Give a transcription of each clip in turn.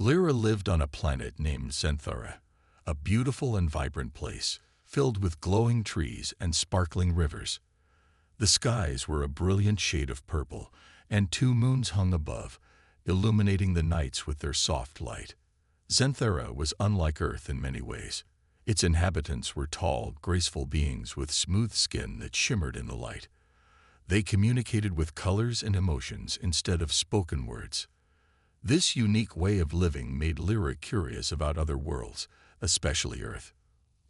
Lyra lived on a planet named Xanthara, a beautiful and vibrant place, filled with glowing trees and sparkling rivers. The skies were a brilliant shade of purple, and two moons hung above, illuminating the nights with their soft light. Xanthara was unlike Earth in many ways. Its inhabitants were tall, graceful beings with smooth skin that shimmered in the light. They communicated with colors and emotions instead of spoken words. This unique way of living made Lyra curious about other worlds, especially Earth.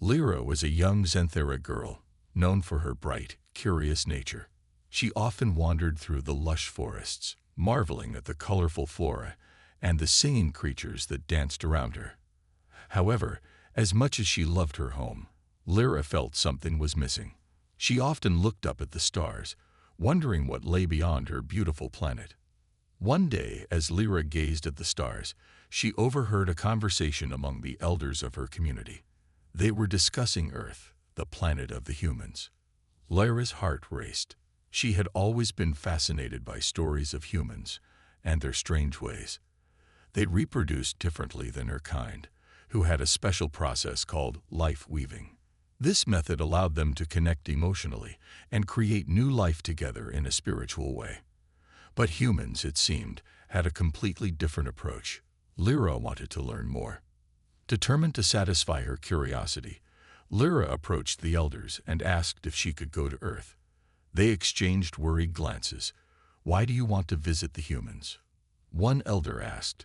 Lyra was a young Xanthara girl, known for her bright, curious nature. She often wandered through the lush forests, marveling at the colorful flora and the singing creatures that danced around her. However, as much as she loved her home, Lyra felt something was missing. She often looked up at the stars, wondering what lay beyond her beautiful planet. One day, as Lyra gazed at the stars, she overheard a conversation among the elders of her community. They were discussing Earth, the planet of the humans. Lyra's heart raced. She had always been fascinated by stories of humans and their strange ways. They reproduced differently than her kind, who had a special process called life weaving. This method allowed them to connect emotionally and create new life together in a spiritual way. But humans, it seemed, had a completely different approach. Lyra wanted to learn more. Determined to satisfy her curiosity, Lyra approached the elders and asked if she could go to Earth. They exchanged worried glances. "Why do you want to visit the humans?" One elder asked.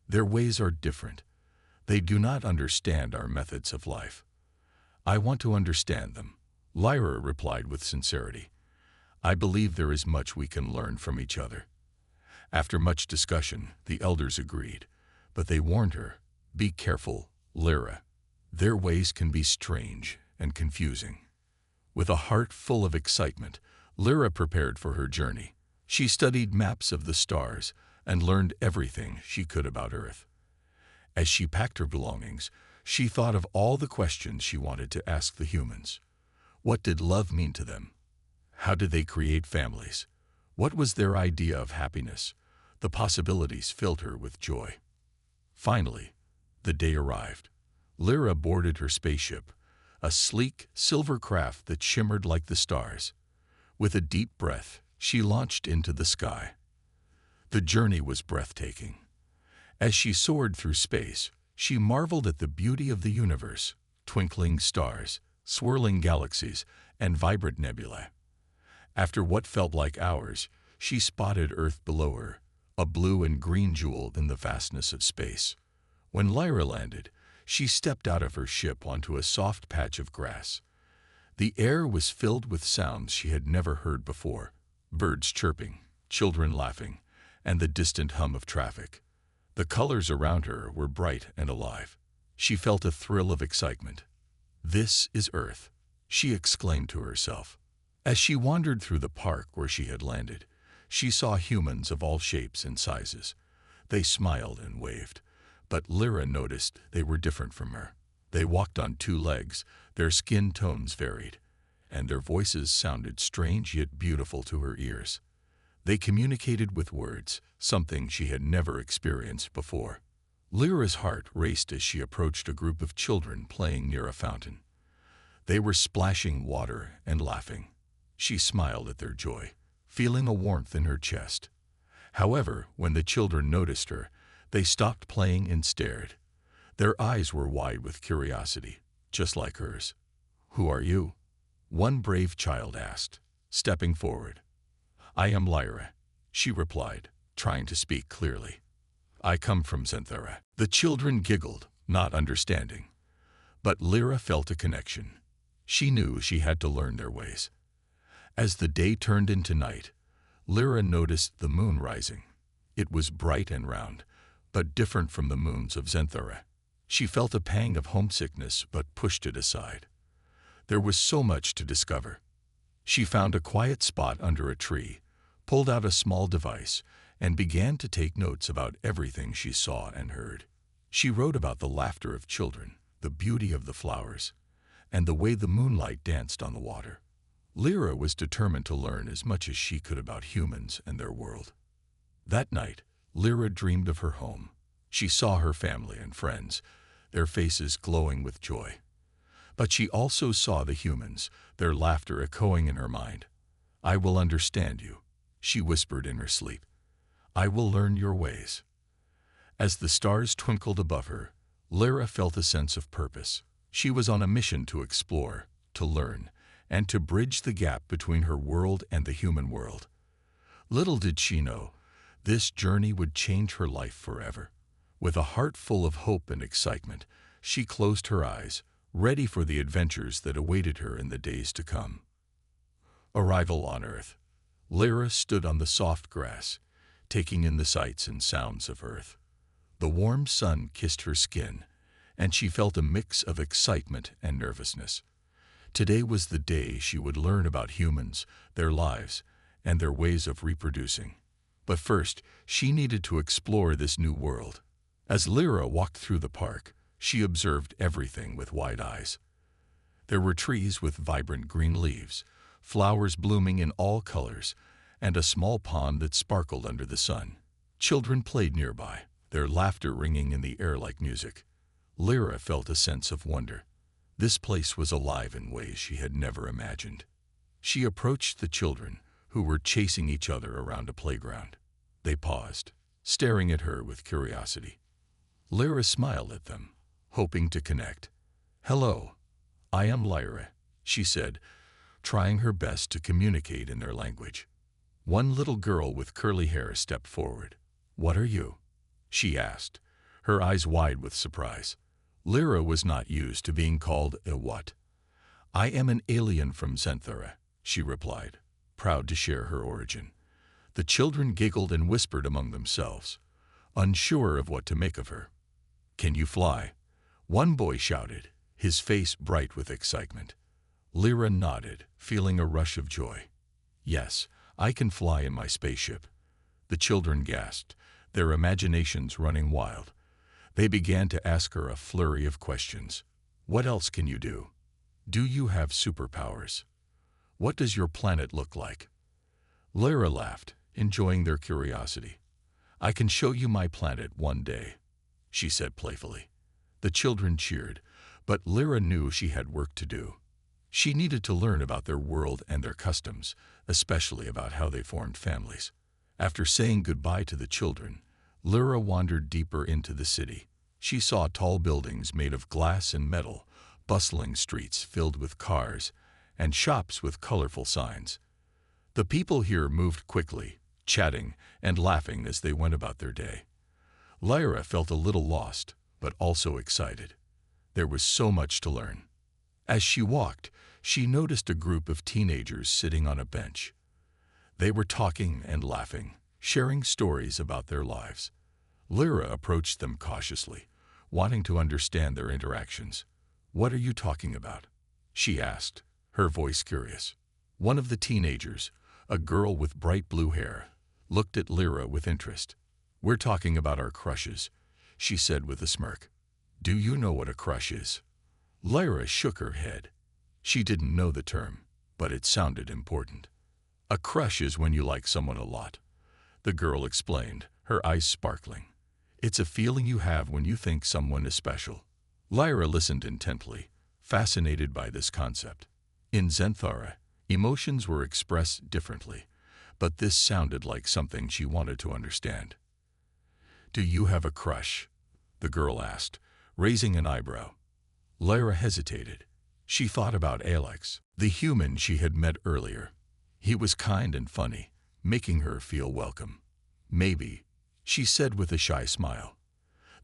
"Their ways are different. They do not understand our methods of life." "I want to understand them," Lyra replied with sincerity. "I believe there is much we can learn from each other." After much discussion, the elders agreed, but they warned her, "Be careful, Lyra. Their ways can be strange and confusing." With a heart full of excitement, Lyra prepared for her journey. She studied maps of the stars and learned everything she could about Earth. As she packed her belongings, she thought of all the questions she wanted to ask the humans. What did love mean to them? How did they create families? What was their idea of happiness? The possibilities filled her with joy. Finally, the day arrived. Lyra boarded her spaceship, a sleek, silver craft that shimmered like the stars. With a deep breath, she launched into the sky. The journey was breathtaking. As she soared through space, she marveled at the beauty of the universe, twinkling stars, swirling galaxies, and vibrant nebulae. After what felt like hours, she spotted Earth below her, a blue and green jewel in the vastness of space. When Lyra landed, she stepped out of her ship onto a soft patch of grass. The air was filled with sounds she had never heard before: birds chirping, children laughing, and the distant hum of traffic. The colors around her were bright and alive. She felt a thrill of excitement. "This is Earth," she exclaimed to herself. As she wandered through the park where she had landed, she saw humans of all shapes and sizes. They smiled and waved, but Lyra noticed they were different from her. They walked on two legs, their skin tones varied, and their voices sounded strange yet beautiful to her ears. They communicated with words, something she had never experienced before. Lyra's heart raced as she approached a group of children playing near a fountain. They were splashing water and laughing. She smiled at their joy, feeling a warmth in her chest. However, when the children noticed her, they stopped playing and stared. Their eyes were wide with curiosity, just like hers. "Who are you?" one brave child asked, stepping forward. "I am Lyra," she replied, trying to speak clearly. "I come from Xanthara." The children giggled, not understanding. But Lyra felt a connection. She knew she had to learn their ways. As the day turned into night, Lyra noticed the moon rising. It was bright and round, but different from the moons of Xanthara. She felt a pang of homesickness but pushed it aside. There was so much to discover. She found a quiet spot under a tree, pulled out a small device, and began to take notes about everything she saw and heard. She wrote about the laughter of children, the beauty of the flowers, and the way the moonlight danced on the water. Lyra was determined to learn as much as she could about humans and their world. That night, Lyra dreamed of her home. She saw her family and friends, their faces glowing with joy. But she also saw the humans, their laughter echoing in her mind. "I will understand you," she whispered in her sleep. "I will learn your ways." As the stars twinkled above her, Lyra felt a sense of purpose. She was on a mission to explore, to learn, and to bridge the gap between her world and the human world. Little did she know, this journey would change her life forever. With a heart full of hope and excitement, she closed her eyes, ready for the adventures that awaited her in the days to come. Arrival on Earth. Lyra stood on the soft grass, taking in the sights and sounds of Earth. The warm sun kissed her skin, and she felt a mix of excitement and nervousness. Today was the day she would learn about humans, their lives, and their ways of reproducing. But first, she needed to explore this new world. As Lyra walked through the park, she observed everything with wide eyes. There were trees with vibrant green leaves, flowers blooming in all colors, and a small pond that sparkled under the sun. Children played nearby, their laughter ringing in the air like music. Lyra felt a sense of wonder. This place was alive in ways she had never imagined. She approached the children, who were chasing each other around a playground. They paused, staring at her with curiosity. Lyra smiled at them, hoping to connect. "Hello, I am Lyra," she said, trying her best to communicate in their language. One little girl with curly hair stepped forward. "What are you?" she asked, her eyes wide with surprise. Lyra was not used to being called a what. "I am an alien from Xanthara," she replied, proud to share her origin. The children giggled and whispered among themselves, unsure of what to make of her. "Can you fly?" one boy shouted, his face bright with excitement. Lyra nodded, feeling a rush of joy. "Yes, I can fly in my spaceship." The children gasped, their imaginations running wild. They began to ask her a flurry of questions. "What else can you do? Do you have superpowers? What does your planet look like?" Lyra laughed, enjoying their curiosity. "I can show you my planet one day," she said playfully. The children cheered, but Lyra knew she had work to do. She needed to learn about their world and their customs, especially about how they formed families. After saying goodbye to the children, Lyra wandered deeper into the city. She saw tall buildings made of glass and metal, bustling streets filled with cars, and shops with colorful signs. The people here moved quickly, chatting and laughing as they went about their day. Lyra felt a little lost, but also excited. There was so much to learn. As she walked, she noticed a group of teenagers sitting on a bench. They were talking and laughing, sharing stories about their lives. Lyra approached them cautiously, wanting to understand their interactions. "What are you talking about?" she asked, her voice curious. One of the teenagers, a girl with bright blue hair, looked at Lyra with interest. "We're talking about our crushes," she said with a smirk. "Do you know what a crush is?" Lyra shook her head. She didn't know the term, but it sounded important. "A crush is when you like someone a lot," the girl explained, her eyes sparkling. "It's a feeling you have when you think someone is special." Lyra listened intently, fascinated by this concept. In Xanthara, emotions were expressed differently, but this sounded like something she wanted to understand. "Do you have a crush?" the girl asked, raising an eyebrow. Lyra hesitated. She thought about Alex, the human she had met earlier. He was kind and funny, making her feel welcome. "Maybe," she said with a shy smile.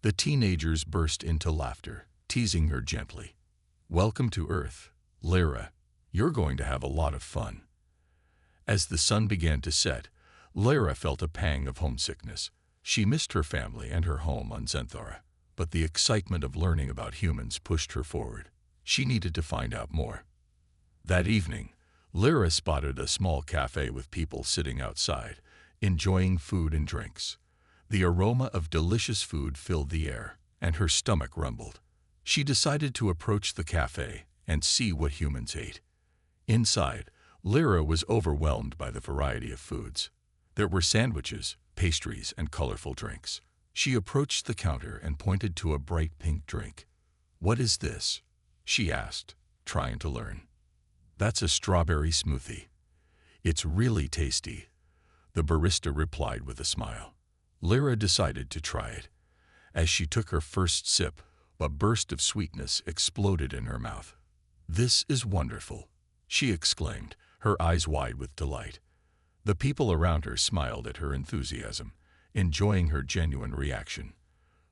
The teenagers burst into laughter, teasing her gently. "Welcome to Earth, Lyra. You're going to have a lot of fun." As the sun began to set, Lyra felt a pang of homesickness. She missed her family and her home on Xanthara, but the excitement of learning about humans pushed her forward. She needed to find out more. That evening, Lyra spotted a small cafe with people sitting outside, enjoying food and drinks. The aroma of delicious food filled the air, and her stomach rumbled. She decided to approach the cafe and see what humans ate. Inside, Lyra was overwhelmed by the variety of foods. There were sandwiches, pastries, and colorful drinks. She approached the counter and pointed to a bright pink drink. "What is this?" she asked, trying to learn. "That's a strawberry smoothie. It's really tasty," the barista replied with a smile. Lyra decided to try it. As she took her first sip, a burst of sweetness exploded in her mouth. "This is wonderful," she exclaimed, her eyes wide with delight. The people around her smiled at her enthusiasm, enjoying her genuine reaction.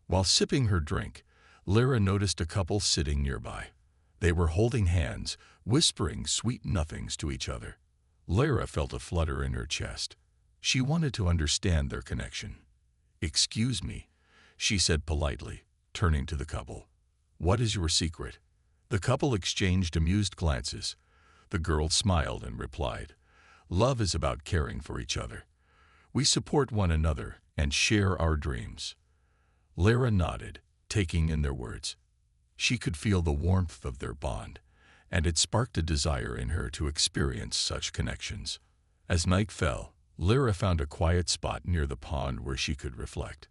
While sipping her drink, Lyra noticed a couple sitting nearby. They were holding hands, whispering sweet nothings to each other. Lyra felt a flutter in her chest. She wanted to understand their connection. "Excuse me," she said politely, turning to the couple. "What is your secret?" The couple exchanged amused glances. The girl smiled and replied, "Love is about caring for each other. We support one another and share our dreams." Lyra nodded, taking in their words. She could feel the warmth of their bond, and it sparked a desire in her to experience such connections. As night fell, Lyra found a quiet spot near the pond where she could reflect.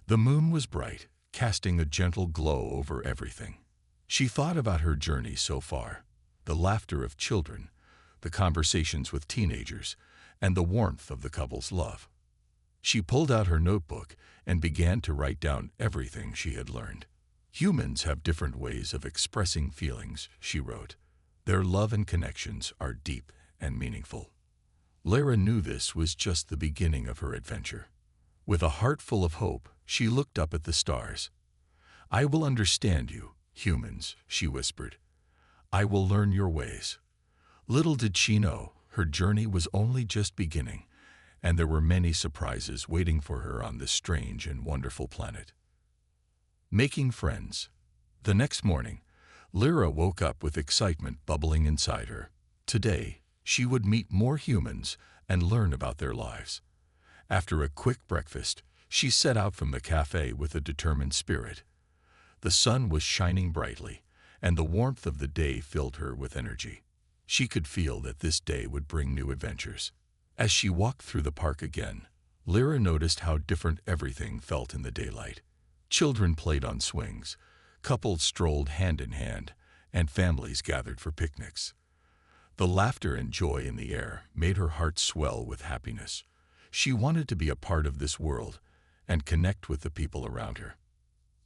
The moon was bright, casting a gentle glow over everything. She thought about her journey so far, the laughter of children, the conversations with teenagers, and the warmth of the couple's love. She pulled out her notebook and began to write down everything she had learned. "Humans have different ways of expressing feelings," she wrote. "Their love and connections are deep and meaningful." Lyra knew this was just the beginning of her adventure. With a heart full of hope, she looked up at the stars. "I will understand you, humans," she whispered. "I will learn your ways." Little did she know, her journey was only just beginning, and there were many surprises waiting for her on this strange and wonderful planet. Making friends. The next morning, Lyra woke up with excitement bubbling inside her. Today, she would meet more humans and learn about their lives. After a quick breakfast, she set out from the cafe with a determined spirit. The sun was shining brightly, and the warmth of the day filled her with energy. She could feel that this day would bring new adventures. As she walked through the park again, Lyra noticed how different everything felt in the daylight. Children played on swings, couples strolled hand in hand, and families gathered for picnics. The laughter and joy in the air made her heart swell with happiness. She wanted to be a part of this world and connect with the people around her.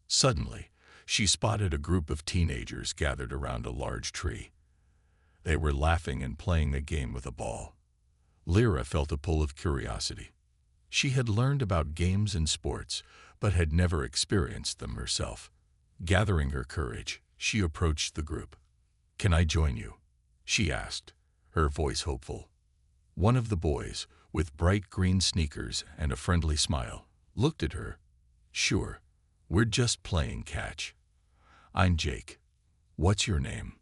Suddenly, she spotted a group of teenagers gathered around a large tree. They were laughing and playing a game with a ball. Lyra felt a pull of curiosity. She had learned about games and sports, but had never experienced them herself. Gathering her courage, she approached the group. "Can I join you?" she asked, her voice hopeful. One of the boys, with bright green sneakers and a friendly smile, looked at her. "Sure, we're just playing catch." "I'm Jake. What's your name?"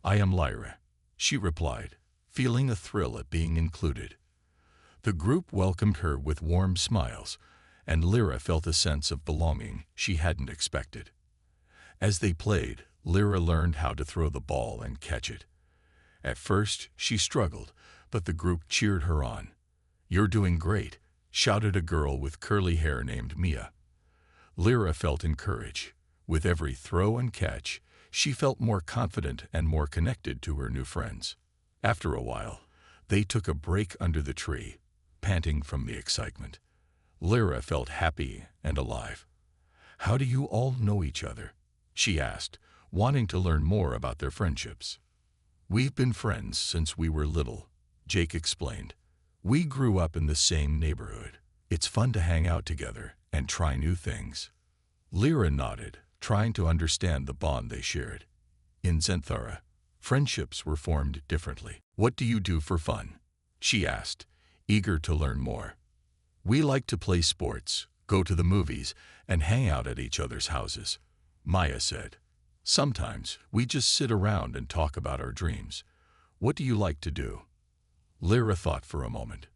"I am Lyra," she replied, feeling a thrill at being included. The group welcomed her with warm smiles, and Lyra felt a sense of belonging she hadn't expected. As they played, Lyra learned how to throw the ball and catch it. At first, she struggled, but the group cheered her on. "You're doing great," shouted a girl with curly hair named Mia. Lyra felt encouraged. With every throw and catch, she felt more confident and more connected to her new friends. After a while, they took a break under the tree, panting from the excitement. Lyra felt happy and alive. "How do you all know each other?" she asked, wanting to learn more about their friendships. "We've been friends since we were little," Jake explained. "We grew up in the same neighborhood. It's fun to hang out together and try new things." Lyra nodded, trying to understand the bond they shared. In Zenthara, friendships were formed differently. "What do you do for fun?" she asked, eager to learn more. "We like to play sports, go to the movies, and hang out at each other's houses," Maya said. "Sometimes we just sit around and talk about our dreams. What do you like to do?" Lyra thought for a moment.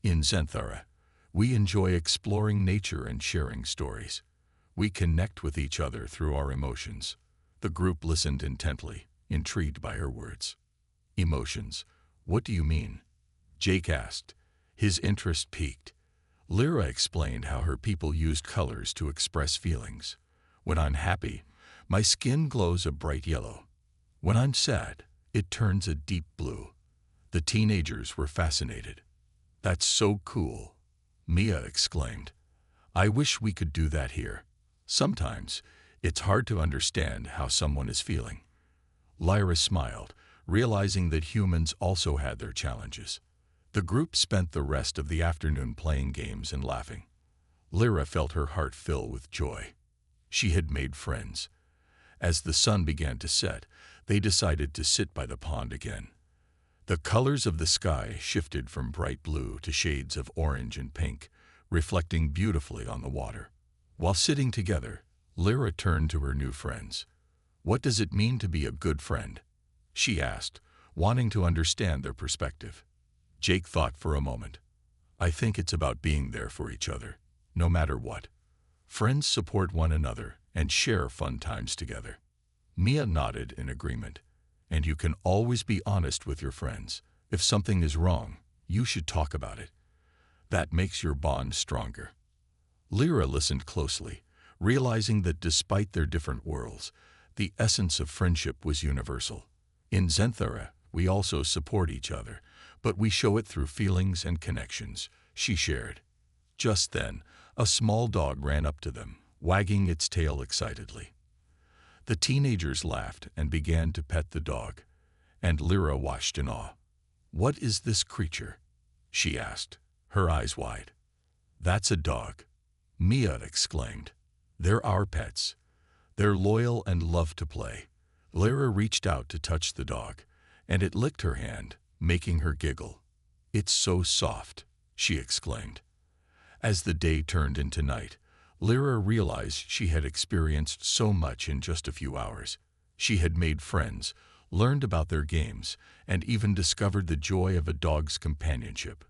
"In Zenthara, we enjoy exploring nature and sharing stories. We connect with each other through our emotions." The group listened intently, intrigued by her words. "Emotions? What do you mean?" Jake asked, his interest piqued. Lyra explained how her people used colors to express feelings. When I'm happy, my skin glows a bright yellow. When I'm sad, it turns a deep blue. The teenagers were fascinated. That's so cool, Mia exclaimed. I wish we could do that here. Sometimes, it's hard to understand how someone is feeling. Lyra smiled, realizing that humans also had their challenges. The group spent the rest of the afternoon playing games and laughing. Lyra felt her heart fill with joy. She had made friends. As the sun began to set, they decided to sit by the pond again. The colors of the sky shifted from bright blue to shades of orange and pink, reflecting beautifully on the water. While sitting together, Lyra turned to her new friends. What does it mean to be a good friend? She asked, wanting to understand their perspective. Jake thought for a moment. I think it's about being there for each other, no matter what. Friends support one another and share fun times together. Mia nodded in agreement. And you can always be honest with your friends. If something is wrong, you should talk about it. That makes your bond stronger. Lyra listened closely, realizing that despite their different worlds, the essence of friendship was universal. In Zenthara, we also support each other, but we show it through feelings and connections, she shared. Just then, a small dog ran up to them, wagging its tail excitedly. The teenagers laughed and began to pet the dog, and Lyra watched in awe. What is this creature? She asked, her eyes wide. That's a dog, Mia exclaimed. They're our pets. They're loyal and love to play. Lyra reached out to touch the dog, and it licked her hand, making her giggle. It's so soft, she exclaimed. As the day turned into night, Lyra realized she had experienced so much in just a few hours. She had made friends, learned about their games, and even discovered the joy of a dog's companionship.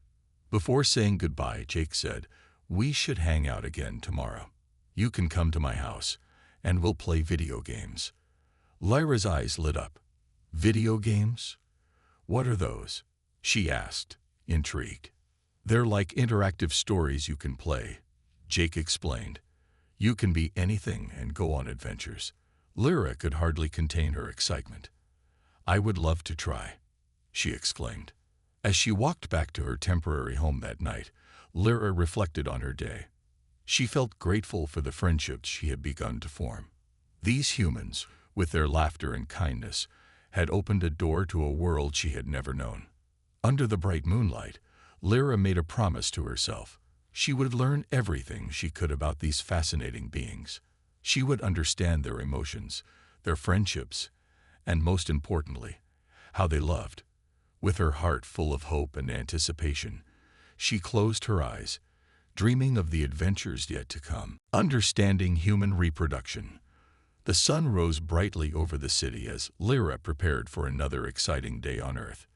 Before saying goodbye, Jake said, "We should hang out again tomorrow. You can come to my house, and we'll play video games." Lyra's eyes lit up. Video games? What are those? She asked, intrigued. They're like interactive stories you can play, Jake explained. You can be anything and go on adventures. Lyra could hardly contain her excitement. I would love to try, she exclaimed. As she walked back to her temporary home that night, Lyra reflected on her day. She felt grateful for the friendships she had begun to form. These humans, with their laughter and kindness, had opened a door to a world she had never known. Under the bright moonlight, Lyra made a promise to herself. She would learn everything she could about these fascinating beings. She would understand their emotions, their friendships, and most importantly, how they loved. With her heart full of hope and anticipation, she closed her eyes, dreaming of the adventures yet to come. Understanding human reproduction. The sun rose brightly over the city as Lyra prepared for another exciting day on Earth.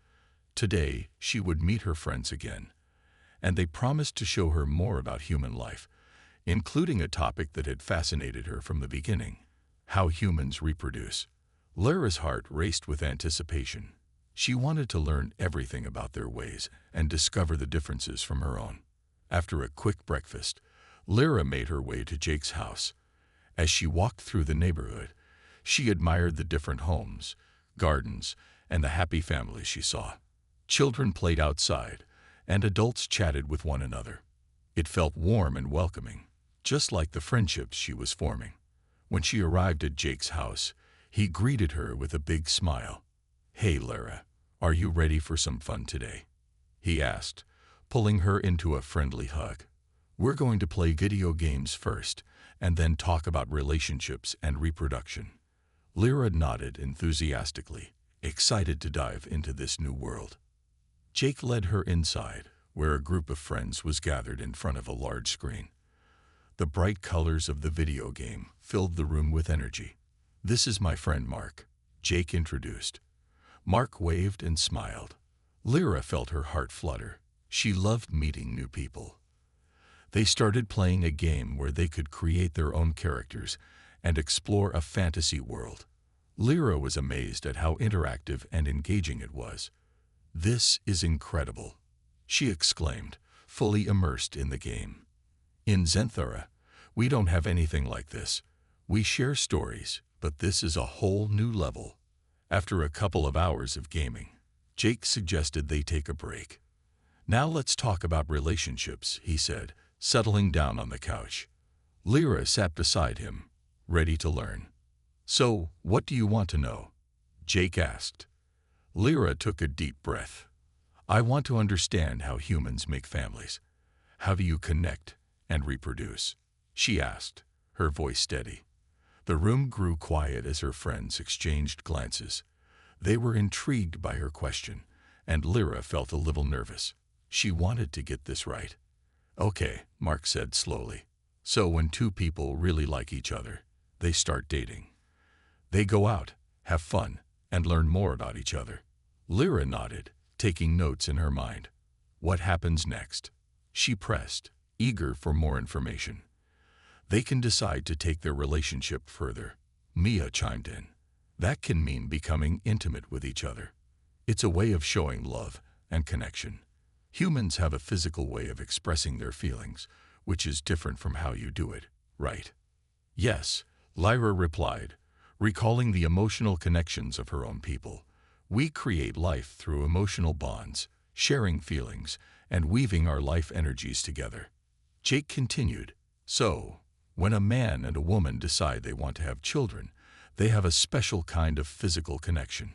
Today, she would meet her friends again, and they promised to show her more about human life, including a topic that had fascinated her from the beginning: how humans reproduce. Lyra's heart raced with anticipation. She wanted to learn everything about their ways and discover the differences from her own. After a quick breakfast, Lyra made her way to Jake's house. As she walked through the neighborhood, she admired the different homes, gardens, and the happy families she saw. Children played outside, and adults chatted with one another. It felt warm and welcoming, just like the friendships she was forming. When she arrived at Jake's house, he greeted her with a big smile. "Hey, Lyra, are you ready for some fun today?" he asked, pulling her into a friendly hug. "We're going to play video games first, and then talk about relationships and reproduction." Lyra nodded enthusiastically, excited to dive into this new world. Jake led her inside, where a group of friends was gathered in front of a large screen. The bright colors of the video game filled the room with energy. "This is my friend Mark," Jake introduced. Mark waved and smiled. Lyra felt her heart flutter. She loved meeting new people. They started playing a game where they could create their own characters and explore a fantasy world. Lyra was amazed at how interactive and engaging it was. "This is incredible," she exclaimed, fully immersed in the game. In Zenthara, we don't have anything like this. We share stories, but this is a whole new level. After a couple of hours of gaming, Jake suggested they take a break. Now let's talk about relationships, he said, settling down on the couch. Lyra sat beside him, ready to learn. So, what do you want to know? Jake asked. Lyra took a deep breath. I want to understand how humans make families. How do you connect and reproduce? She asked, her voice steady. The room grew quiet as her friends exchanged glances. They were intrigued by her question, and Lyra felt a little nervous. She wanted to get this right. Okay, Mark said slowly. So when two people really like each other, they start dating. They go out, have fun, and learn more about each other. Lyra nodded, taking notes in her mind. What happens next? She pressed, eager for more information. They can decide to take their relationship further. Mia chimed in. That can mean becoming intimate with each other. It's a way of showing love and connection. Humans have a physical way of expressing their feelings, which is different from how you do it, right? Yes, Lyra replied, recalling the emotional connections of her own people. We create life through emotional bonds, sharing feelings, and weaving our life energies together. Jake continued, so, when a man and a woman decide they want to have children, they have a special kind of physical connection.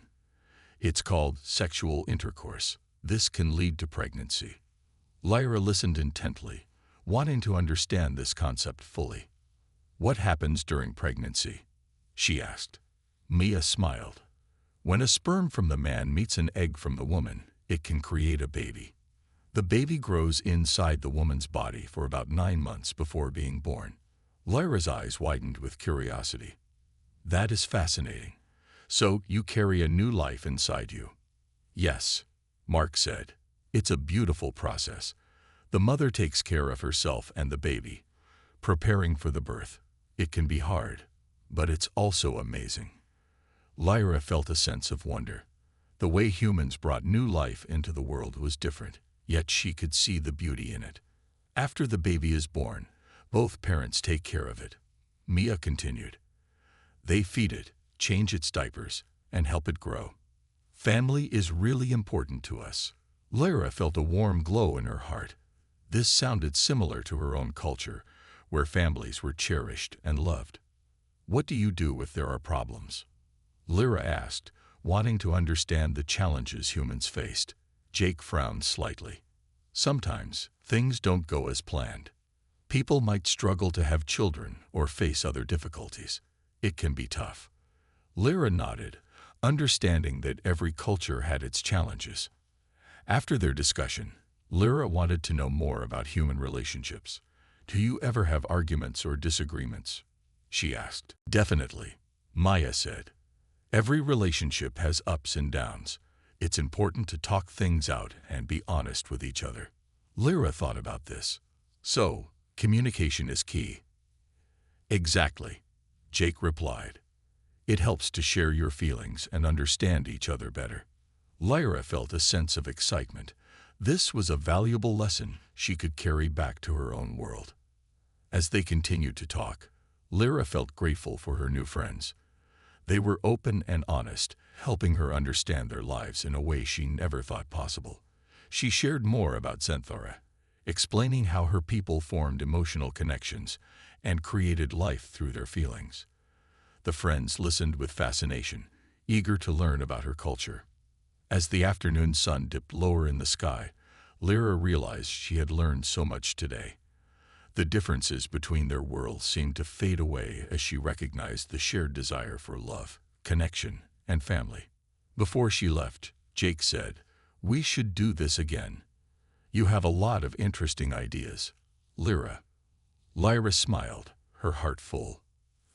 It's called sexual intercourse. This can lead to pregnancy. Lyra listened intently, wanting to understand this concept fully. What happens during pregnancy? She asked. Mia smiled. When a sperm from the man meets an egg from the woman, it can create a baby. The baby grows inside the woman's body for about 9 months before being born. Lyra's eyes widened with curiosity. That is fascinating. So you carry a new life inside you. Yes, Mark said. It's a beautiful process. The mother takes care of herself and the baby, preparing for the birth. It can be hard, but it's also amazing. Lyra felt a sense of wonder. The way humans brought new life into the world was different, yet she could see the beauty in it. After the baby is born, both parents take care of it. Mia continued. They feed it, change its diapers, and help it grow. Family is really important to us. Lyra felt a warm glow in her heart. This sounded similar to her own culture, where families were cherished and loved. What do you do if there are problems? Lyra asked, wanting to understand the challenges humans faced. Jake frowned slightly. Sometimes, things don't go as planned. People might struggle to have children or face other difficulties. It can be tough. Lyra nodded, understanding that every culture had its challenges. After their discussion, Lyra wanted to know more about human relationships. Do you ever have arguments or disagreements? She asked. Definitely, Maya said. Every relationship has ups and downs. It's important to talk things out and be honest with each other. Lyra thought about this. So, communication is key. Exactly, Jake replied. It helps to share your feelings and understand each other better. Lyra felt a sense of excitement. This was a valuable lesson she could carry back to her own world. As they continued to talk, Lyra felt grateful for her new friends. They were open and honest, helping her understand their lives in a way she never thought possible. She shared more about Zenthara, explaining how her people formed emotional connections and created life through their feelings. The friends listened with fascination, eager to learn about her culture. As the afternoon sun dipped lower in the sky, Lyra realized she had learned so much today. The differences between their worlds seemed to fade away as she recognized the shared desire for love, connection, and family. Before she left, Jake said, "We should do this again. You have a lot of interesting ideas, Lyra." Lyra smiled, her heart full.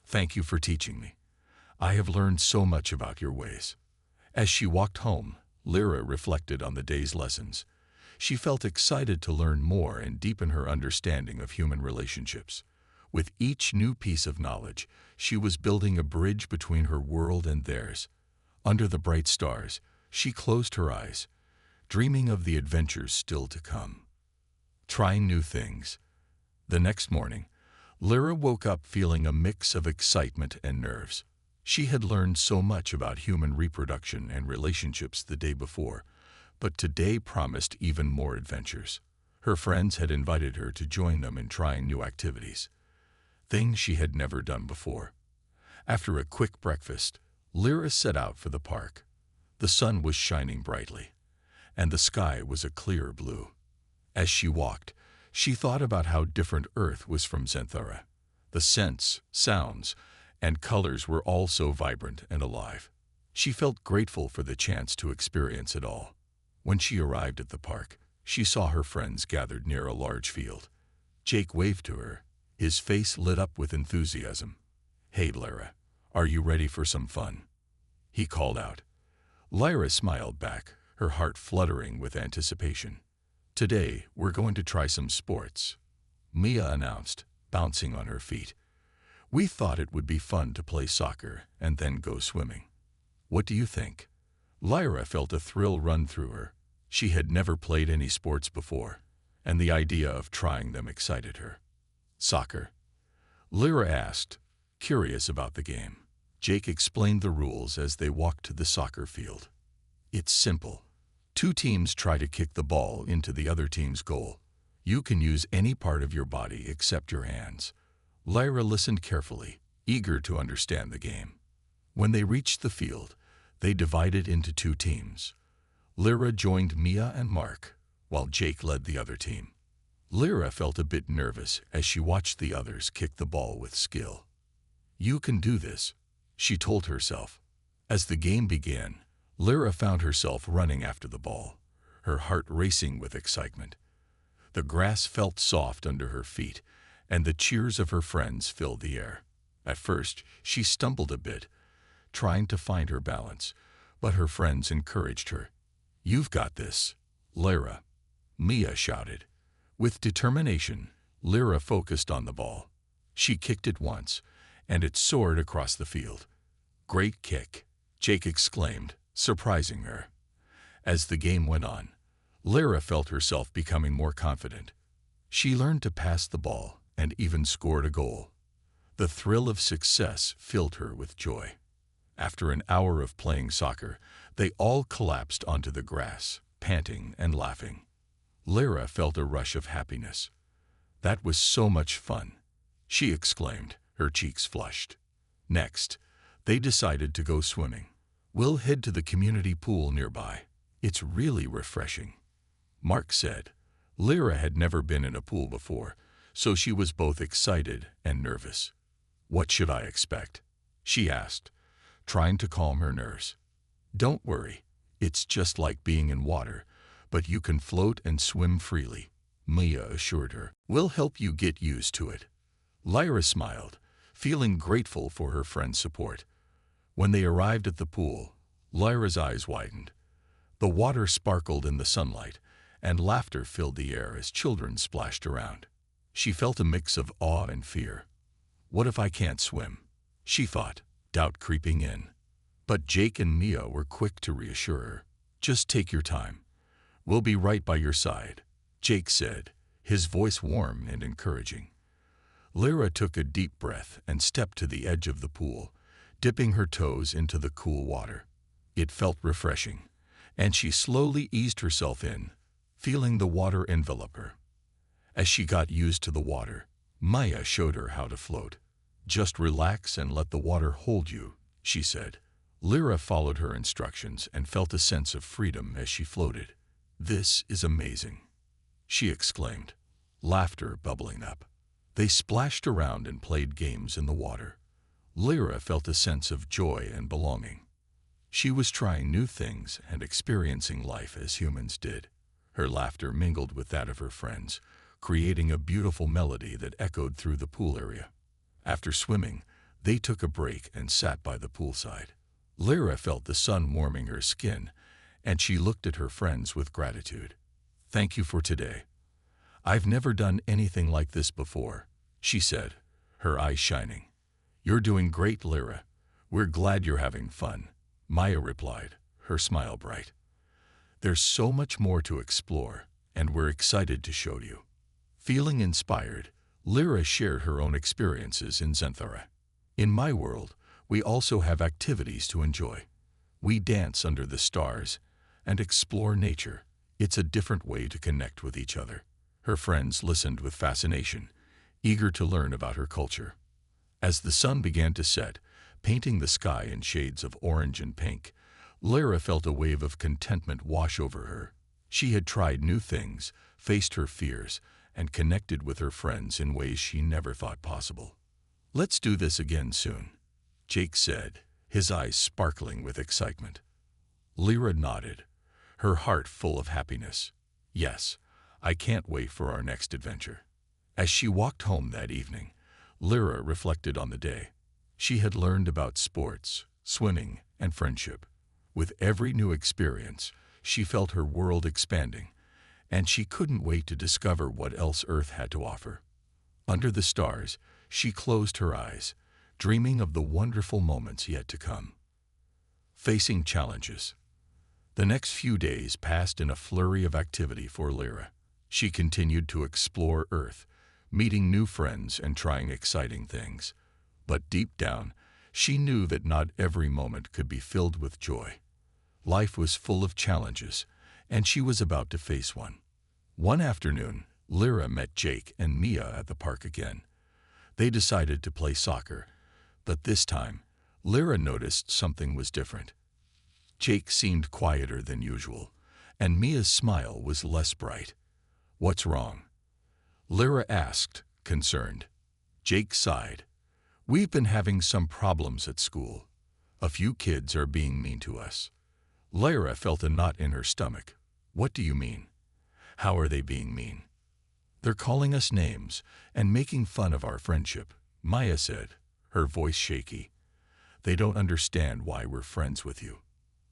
"Thank you for teaching me. I have learned so much about your ways." As she walked home, Lyra reflected on the day's lessons. She felt excited to learn more and deepen her understanding of human relationships. With each new piece of knowledge, she was building a bridge between her world and theirs. Under the bright stars, she closed her eyes, dreaming of the adventures still to come. trying new things. The next morning, Lyra woke up feeling a mix of excitement and nerves. She had learned so much about human reproduction and relationships the day before, but today promised even more adventures. Her friends had invited her to join them in trying new activities, things she had never done before. After a quick breakfast, Lyra set out for the park. The sun was shining brightly, and the sky was a clear blue. As she walked, she thought about how different Earth was from Xanthara. The scents, sounds, and colors were all so vibrant and alive. She felt grateful for the chance to experience it all. When she arrived at the park, she saw her friends gathered near a large field. Jake waved to her, his face lit up with enthusiasm. "Hey, Lyra, are you ready for some fun?" he called out. Lyra smiled back, her heart fluttering with anticipation. "Today, we're going to try some sports," Mia announced, bouncing on her feet. "We thought it would be fun to play soccer and then go swimming. What do you think?" Lyra felt a thrill run through her. She had never played any sports before, and the idea of trying them excited her. "Soccer?" Lyra asked, curious about the game. Jake explained the rules as they walked to the soccer field. "It's simple. 2 teams try to kick the ball into the other team's goal. You can use any part of your body except your hands." Lyra listened carefully, eager to understand the game. When they reached the field, they divided into 2 teams. Lyra joined Mia and Mark, while Jake led the other team. Lyra felt a bit nervous as she watched the others kick the ball with skill. "You can do this," she told herself. As the game began, Lyra found herself running after the ball, her heart racing with excitement. The grass felt soft under her feet, and the cheers of her friends filled the air. At first, she stumbled a bit, trying to find her balance, but her friends encouraged her. "You've got this, Lyra," Mia shouted. With determination, Lyra focused on the ball. She kicked it once, and it soared across the field. "Great kick," Jake exclaimed, surprising her. As the game went on, Lyra felt herself becoming more confident. She learned to pass the ball and even scored a goal. The thrill of success filled her with joy. After an hour of playing soccer, they all collapsed onto the grass, panting and laughing. Lyra felt a rush of happiness. "That was so much fun," she exclaimed, her cheeks flushed. Next, they decided to go swimming. "We'll head to the community pool nearby. It's really refreshing," Mark said. Lyra had never been in a pool before, so she was both excited and nervous. "What should I expect?" she asked, trying to calm her nerves. "Don't worry, it's just like being in water, but you can float and swim freely," Mia assured her. "We'll help you get used to it." Lyra smiled, feeling grateful for her friend's support. When they arrived at the pool, Lyra's eyes widened. The water sparkled in the sunlight, and laughter filled the air as children splashed around. She felt a mix of awe and fear. "What if I can't swim?" she thought, doubt creeping in. But Jake and Mia were quick to reassure her. "Just take your time. We'll be right by your side," Jake said, his voice warm and encouraging. Lyra took a deep breath and stepped to the edge of the pool, dipping her toes into the cool water. It felt refreshing, and she slowly eased herself in, feeling the water envelop her. As she got used to the water, Maya showed her how to float. "Just relax and let the water hold you," she said. Lyra followed her instructions and felt a sense of freedom as she floated. "This is amazing," she exclaimed, laughter bubbling up. They splashed around and played games in the water. Lyra felt a sense of joy and belonging. She was trying new things and experiencing life as humans did. Her laughter mingled with that of her friends, creating a beautiful melody that echoed through the pool area. After swimming, they took a break and sat by the poolside. Lyra felt the sun warming her skin, and she looked at her friends with gratitude. "Thank you for today. I've never done anything like this before," she said, her eyes shining. "You're doing great, Lyra. We're glad you're having fun," Maya replied, her smile bright. "There's so much more to explore, and we're excited to show you." Feeling inspired, Lyra shared her own experiences in Zenthara. In my world, we also have activities to enjoy. We dance under the stars and explore nature. It's a different way to connect with each other. Her friends listened with fascination, eager to learn about her culture. As the sun began to set, painting the sky in shades of orange and pink, Lyra felt a wave of contentment wash over her. She had tried new things, faced her fears, and connected with her friends in ways she never thought possible. "Let's do this again soon," Jake said, his eyes sparkling with excitement. Lyra nodded, her heart full of happiness. "Yes, I can't wait for our next adventure." As she walked home that evening, Lyra reflected on the day. She had learned about sports, swimming, and friendship. With every new experience, she felt her world expanding, and she couldn't wait to discover what else Earth had to offer. Under the stars, she closed her eyes, dreaming of the wonderful moments yet to come. Facing challenges. The next few days passed in a flurry of activity for Lyra. She continued to explore Earth, meeting new friends and trying exciting things. But deep down, she knew that not every moment could be filled with joy. Life was full of challenges, and she was about to face one. One afternoon, Lyra met Jake and Mia at the park again. They decided to play soccer, but this time, Lyra noticed something was different. Jake seemed quieter than usual, and Mia's smile was less bright. "What's wrong?" Lyra asked, concerned. Jake sighed. "We've been having some problems at school. A few kids are being mean to us." Lyra felt a knot in her stomach. "What do you mean? How are they being mean?" "They're calling us names and making fun of our friendship," Maya said, her voice shaky. "They don't understand why we're friends with you."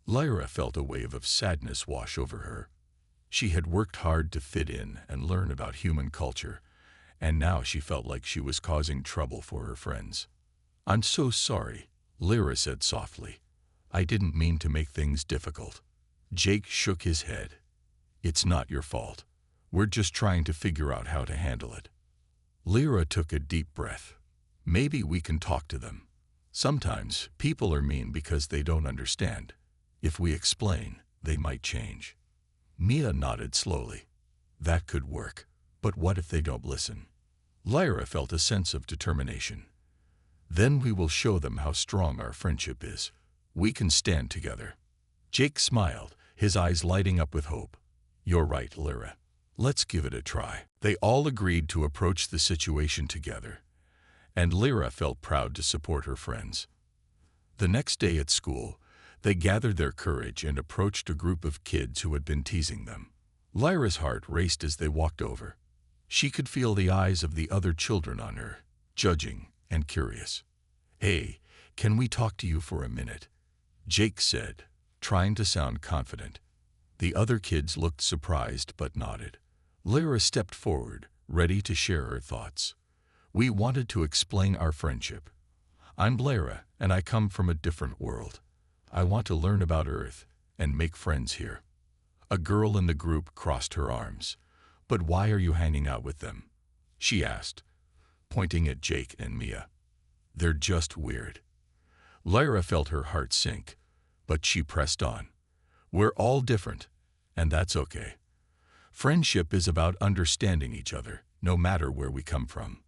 Lyra felt a wave of sadness wash over her. She had worked hard to fit in and learn about human culture, and now she felt like she was causing trouble for her friends. "I'm so sorry," Lyra said softly. "I didn't mean to make things difficult." Jake shook his head. "It's not your fault. We're just trying to figure out how to handle it." Lyra took a deep breath. "Maybe we can talk to them. Sometimes people are mean because they don't understand. If we explain, they might change." Mia nodded slowly. "That could work, but what if they don't listen?" Lyra felt a sense of determination. "Then we will show them how strong our friendship is. We can stand together." Jake smiled, his eyes lighting up with hope. "You're right, Lyra. Let's give it a try." They all agreed to approach the situation together, and Lyra felt proud to support her friends. The next day at school, they gathered their courage and approached a group of kids who had been teasing them. Lyra's heart raced as they walked over. She could feel the eyes of the other children on her, judging and curious. "Hey, can we talk to you for a minute?" Jake said, trying to sound confident. The other kids looked surprised but nodded. Lyra stepped forward, ready to share her thoughts. "We wanted to explain our friendship. I'm Lyra, and I come from a different world. I want to learn about Earth and make friends here." A girl in the group crossed her arms. "But why are you hanging out with them?" she asked, pointing at Jake and Mia. "They're just weird." Lyra felt her heart sink, but she pressed on. "We're all different, and that's okay. Friendship is about understanding each other, no matter where we come from."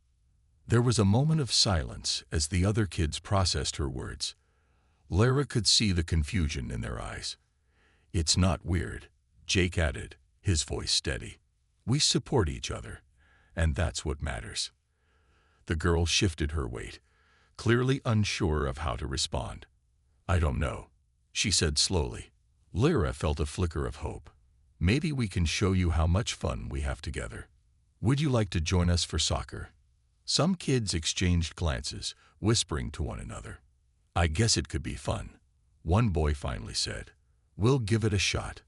There was a moment of silence as the other kids processed her words. Lyra could see the confusion in their eyes. "It's not weird," Jake added, his voice steady. "We support each other, and that's what matters." The girl shifted her weight, clearly unsure of how to respond. "I don't know," she said slowly. Lyra felt a flicker of hope. "Maybe we can show you how much fun we have together. Would you like to join us for soccer?" Some kids exchanged glances, whispering to one another. "I guess it could be fun," one boy finally said. "We'll give it a shot."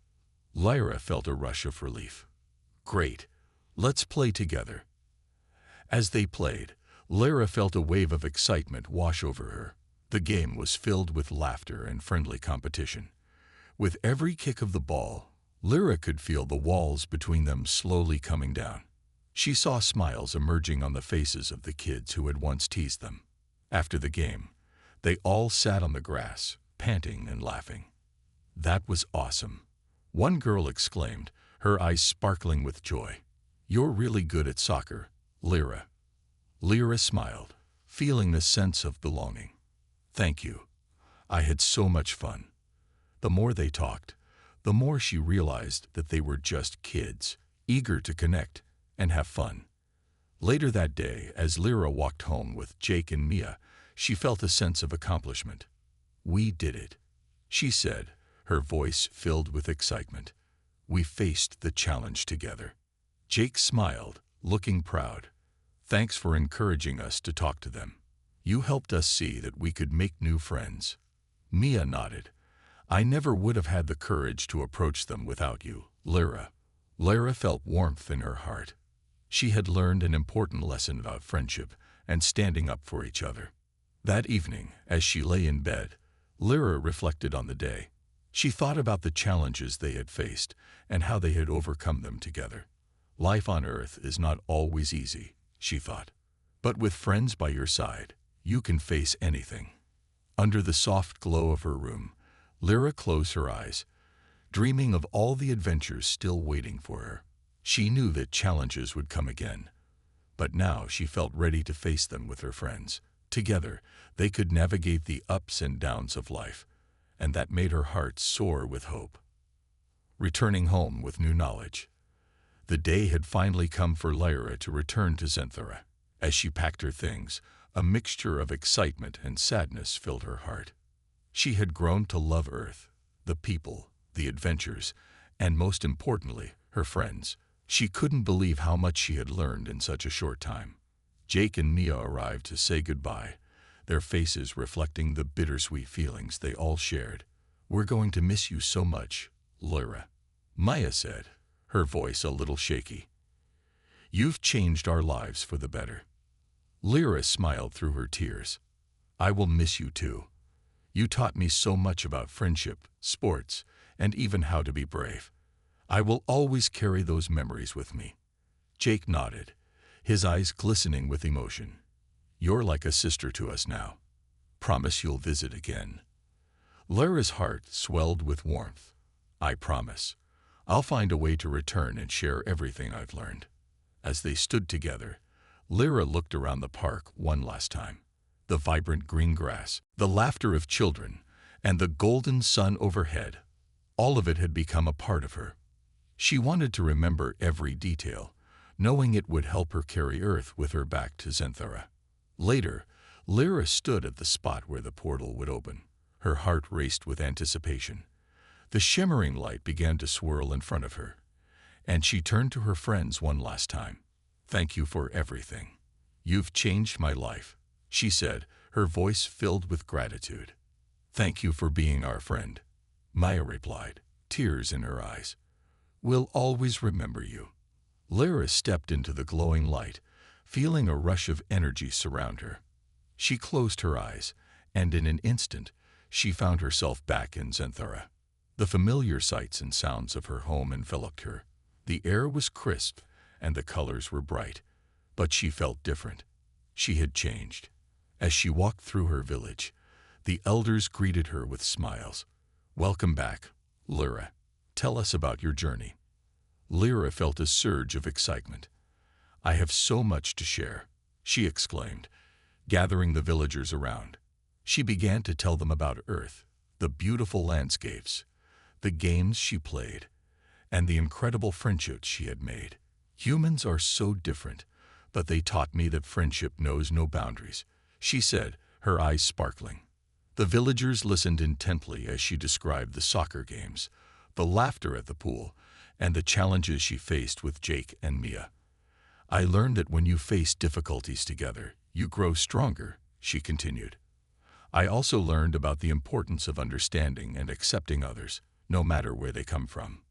Lyra felt a rush of relief. "Great, let's play together." As they played, Lyra felt a wave of excitement wash over her. The game was filled with laughter and friendly competition. With every kick of the ball, Lyra could feel the walls between them slowly coming down. She saw smiles emerging on the faces of the kids who had once teased them. After the game, they all sat on the grass, panting and laughing. "That was awesome," one girl exclaimed, her eyes sparkling with joy. "You're really good at soccer, Lyra." Lyra smiled, feeling a sense of belonging. "Thank you. I had so much fun." The more they talked, the more she realized that they were just kids, eager to connect and have fun. Later that day, as Lyra walked home with Jake and Mia, she felt a sense of accomplishment. "We did it," she said, her voice filled with excitement. "We faced the challenge together." Jake smiled, looking proud. "Thanks for encouraging us to talk to them. You helped us see that we could make new friends." Mia nodded. "I never would have had the courage to approach them without you, Lyra." Lyra felt warmth in her heart. She had learned an important lesson about friendship and standing up for each other. That evening, as she lay in bed, Lyra reflected on the day. She thought about the challenges they had faced and how they had overcome them together. Life on Earth is not always easy, she thought. But with friends by your side, you can face anything. Under the soft glow of her room, Lyra closed her eyes, dreaming of all the adventures still waiting for her. She knew that challenges would come again, but now she felt ready to face them with her friends. Together, they could navigate the ups and downs of life, and that made her heart soar with hope. Returning home with new knowledge. The day had finally come for Lyra to return to Zenthora. As she packed her things, a mixture of excitement and sadness filled her heart. She had grown to love Earth, the people, the adventures, and most importantly, her friends. She couldn't believe how much she had learned in such a short time. Jake and Mia arrived to say goodbye, their faces reflecting the bittersweet feelings they all shared. "We're going to miss you so much, Lyra," Maya said, her voice a little shaky. "You've changed our lives for the better." Lyra smiled through her tears. "I will miss you too. You taught me so much about friendship, sports, and even how to be brave. I will always carry those memories with me." Jake nodded, his eyes glistening with emotion. "You're like a sister to us now. Promise you'll visit again." Lyra's heart swelled with warmth. "I promise. I'll find a way to return and share everything I've learned." As they stood together, Lyra looked around the park one last time. The vibrant green grass, the laughter of children, and the golden sun overhead, all of it had become a part of her. She wanted to remember every detail, knowing it would help her carry Earth with her back to Zenthora. Later, Lyra stood at the spot where the portal would open. Her heart raced with anticipation. The shimmering light began to swirl in front of her, and she turned to her friends one last time. "Thank you for everything. You've changed my life," she said, her voice filled with gratitude. "Thank you for being our friend," Maya replied, tears in her eyes. "We'll always remember you." Lyra stepped into the glowing light, feeling a rush of energy surround her. She closed her eyes, and in an instant, she found herself back in Zenthora. The familiar sights and sounds of her home enveloped her. The air was crisp, and the colors were bright, but she felt different. She had changed. As she walked through her village, the elders greeted her with smiles. "Welcome back, Lyra. Tell us about your journey." Lyra felt a surge of excitement. "I have so much to share," she exclaimed, gathering the villagers around. She began to tell them about Earth, the beautiful landscapes, the games she played, and the incredible friendships she had made. "Humans are so different, but they taught me that friendship knows no boundaries," she said, her eyes sparkling. The villagers listened intently as she described the soccer games, the laughter at the pool, and the challenges she faced with Jake and Mia. "I learned that when you face difficulties together, you grow stronger," she continued. "I also learned about the importance of understanding and accepting others, no matter where they come from."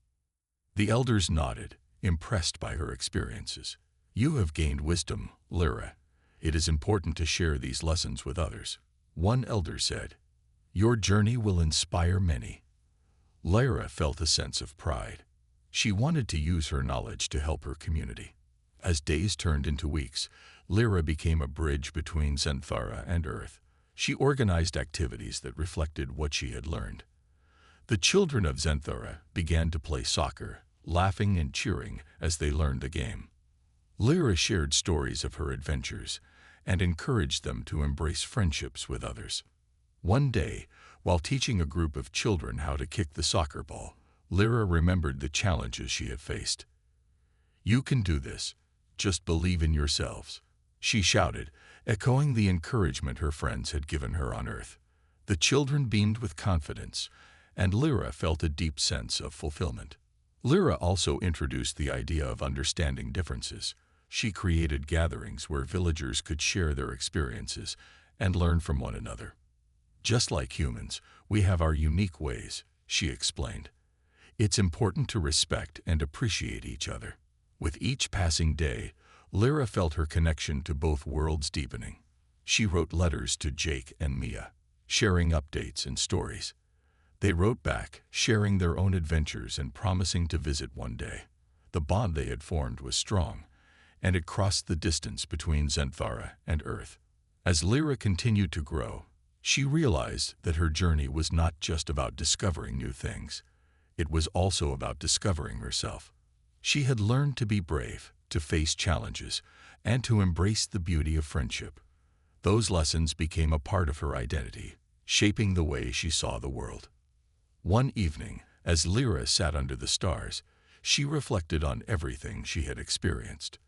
The elders nodded, impressed by her experiences. "You have gained wisdom, Lyra. It is important to share these lessons with others," one elder said. "Your journey will inspire many." Lyra felt a sense of pride. She wanted to use her knowledge to help her community. As days turned into weeks, Lyra became a bridge between Xanthara and Earth. She organized activities that reflected what she had learned. The children of Xanthara began to play soccer, laughing and cheering as they learned the game. Lyra shared stories of her adventures and encouraged them to embrace friendships with others. One day, while teaching a group of children how to kick the soccer ball, Lyra remembered the challenges she had faced. "You can do this. Just believe in yourselves," she shouted, echoing the encouragement her friends had given her on Earth. The children beamed with confidence, and Lyra felt a deep sense of fulfillment. Lyra also introduced the idea of understanding differences. She created gatherings where villagers could share their experiences and learn from one another. "Just like humans, we have our unique ways," she explained. "It's important to respect and appreciate each other." With each passing day, Lyra felt her connection to both worlds deepening. She wrote letters to Jake and Mia, sharing updates and stories. They wrote back, sharing their own adventures and promising to visit one day. The bond they had formed was strong, and it crossed the distance between Xanthara and Earth. As Lyra continued to grow, she realized that her journey was not just about discovering new things. It was also about discovering herself. She had learned to be brave, to face challenges, and to embrace the beauty of friendship. Those lessons became a part of her identity, shaping the way she saw the world. One evening, as Lyra sat under the stars, she reflected on everything she had experienced.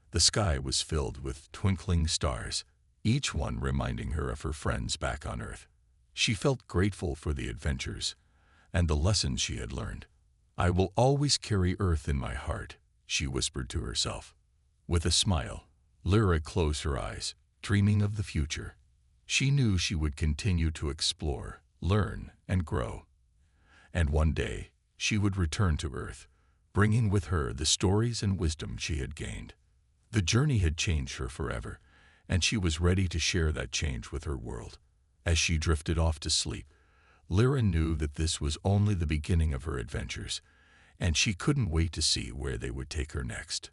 The sky was filled with twinkling stars, each one reminding her of her friends back on Earth. She felt grateful for the adventures and the lessons she had learned. "I will always carry Earth in my heart," she whispered to herself. With a smile, Lyra closed her eyes, dreaming of the future. She knew she would continue to explore, learn, and grow. And one day, she would return to Earth, bringing with her the stories and wisdom she had gained. The journey had changed her forever, and she was ready to share that change with her world. As she drifted off to sleep, Lyra knew that this was only the beginning of her adventures, and she couldn't wait to see where they would take her next.